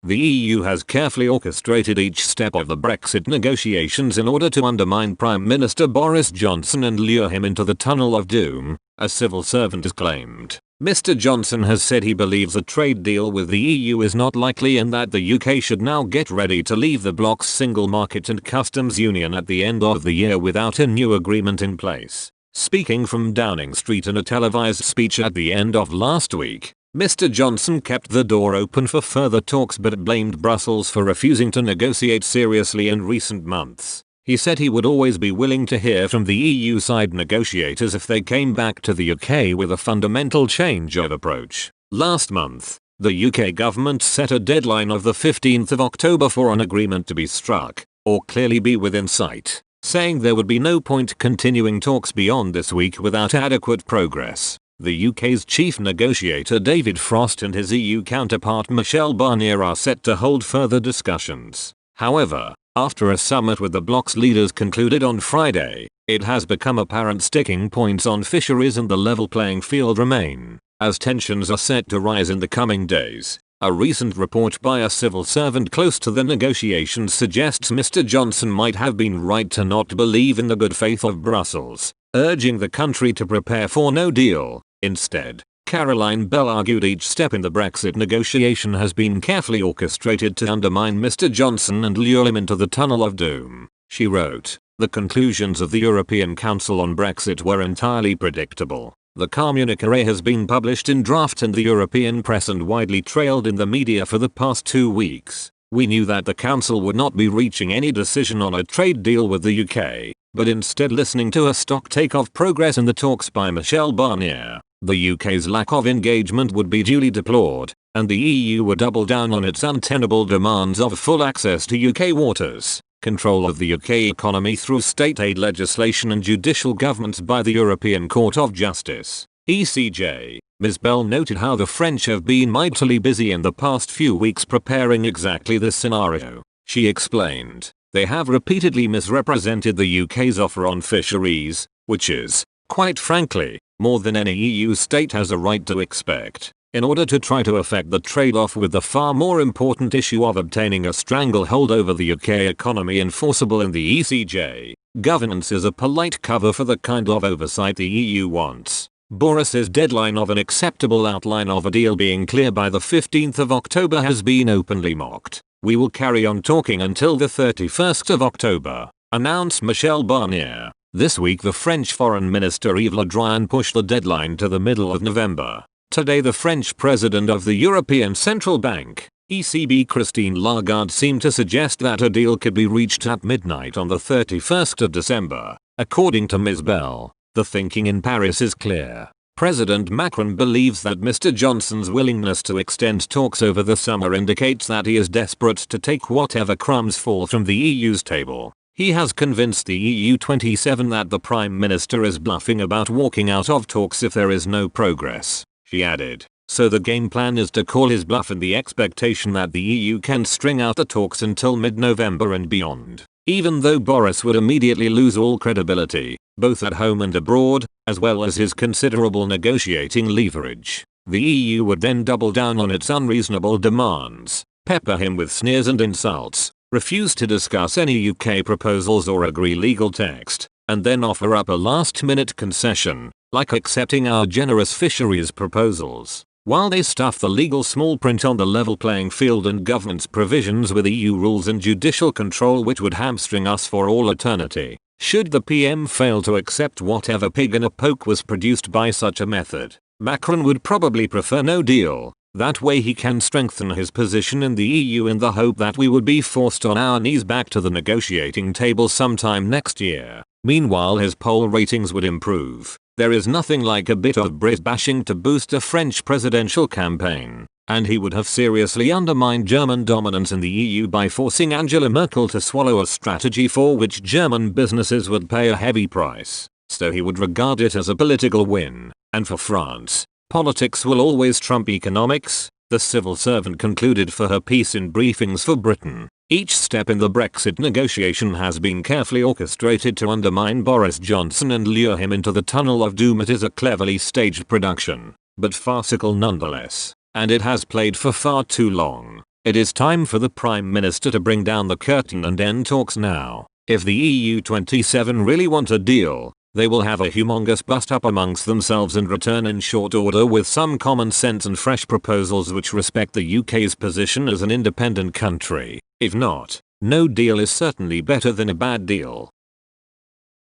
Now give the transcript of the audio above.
The EU has carefully orchestrated each step of the Brexit negotiations in order to undermine Prime Minister Boris Johnson and lure him into the tunnel of doom, a civil servant has claimed. Mr. Johnson has said he believes a trade deal with the EU is not likely and that the UK should now get ready to leave the bloc's single market and customs union at the end of the year without a new agreement in place. Speaking from Downing Street in a televised speech at the end of last week, Mr. Johnson kept the door open for further talks but blamed Brussels for refusing to negotiate seriously in recent months. He said he would always be willing to hear from the EU side negotiators if they came back to the UK with a fundamental change of approach. Last month, the UK government set a deadline of the 15th of October for an agreement to be struck, or clearly be within sight, saying there would be no point continuing talks beyond this week without adequate progress. The UK's chief negotiator David Frost and his EU counterpart Michel Barnier are set to hold further discussions. However, after a summit with the bloc's leaders concluded on Friday, it has become apparent sticking points on fisheries and the level playing field remain, as tensions are set to rise in the coming days. A recent report by a civil servant close to the negotiations suggests Mr. Johnson might have been right to not believe in the good faith of Brussels, urging the country to prepare for no deal. Instead, Caroline Bell argued each step in the Brexit negotiation has been carefully orchestrated to undermine Mr. Johnson and lure him into the tunnel of doom. She wrote, "The conclusions of the European Council on Brexit were entirely predictable. The communiqué has been published in draft in the European press and widely trailed in the media for the past 2 weeks. We knew that the Council would not be reaching any decision on a trade deal with the UK, but instead listening to a stock take of progress in the talks by Michel Barnier. The UK's lack of engagement would be duly deplored, and the EU would double down on its untenable demands of full access to UK waters, control of the UK economy through state aid legislation and judicial governance by the European Court of Justice, ECJ. Ms. Bell noted how the French have been mightily busy in the past few weeks preparing exactly this scenario. She explained, "They have repeatedly misrepresented the UK's offer on fisheries, which is, quite frankly, more than any EU state has a right to expect, in order to try to effect the trade-off with the far more important issue of obtaining a stranglehold over the UK economy enforceable in the ECJ. Governance is a polite cover for the kind of oversight the EU wants." Boris's deadline of an acceptable outline of a deal being clear by the 15th of October has been openly mocked. "We will carry on talking until the 31st of October, announced Michel Barnier. This week the French Foreign Minister Yves Le Drian pushed the deadline to the middle of November. Today the French President of the European Central Bank, ECB Christine Lagarde seemed to suggest that a deal could be reached at midnight on the 31st of December. According to Ms. Bell, the thinking in Paris is clear. President Macron believes that Mr. Johnson's willingness to extend talks over the summer indicates that he is desperate to take whatever crumbs fall from the EU's table. He has convinced the EU 27 that the Prime Minister is bluffing about walking out of talks if there is no progress, she added. So the game plan is to call his bluff in the expectation that the EU can string out the talks until mid-November and beyond. Even though Boris would immediately lose all credibility, both at home and abroad, as well as his considerable negotiating leverage, the EU would then double down on its unreasonable demands, pepper him with sneers and insults, refuse to discuss any UK proposals or agree legal text, and then offer up a last-minute concession, like accepting our generous fisheries proposals, while they stuff the legal small print on the level playing field and governance provisions with EU rules and judicial control which would hamstring us for all eternity. Should the PM fail to accept whatever pig in a poke was produced by such a method, Macron would probably prefer no deal. That way he can strengthen his position in the EU in the hope that we would be forced on our knees back to the negotiating table sometime next year. Meanwhile his poll ratings would improve. There is nothing like a bit of Brit bashing to boost a French presidential campaign, and he would have seriously undermined German dominance in the EU by forcing Angela Merkel to swallow a strategy for which German businesses would pay a heavy price. So he would regard it as a political win. And for France, politics will always trump economics, the civil servant concluded for her piece in Briefings for Britain. Each step in the Brexit negotiation has been carefully orchestrated to undermine Boris Johnson and lure him into the tunnel of doom. It is a cleverly staged production, but farcical nonetheless, and it has played for far too long. It is time for the Prime Minister to bring down the curtain and end talks now. If the EU 27 really want a deal, they will have a humongous bust up amongst themselves and return in short order with some common sense and fresh proposals which respect the UK's position as an independent country. If not, no deal is certainly better than a bad deal.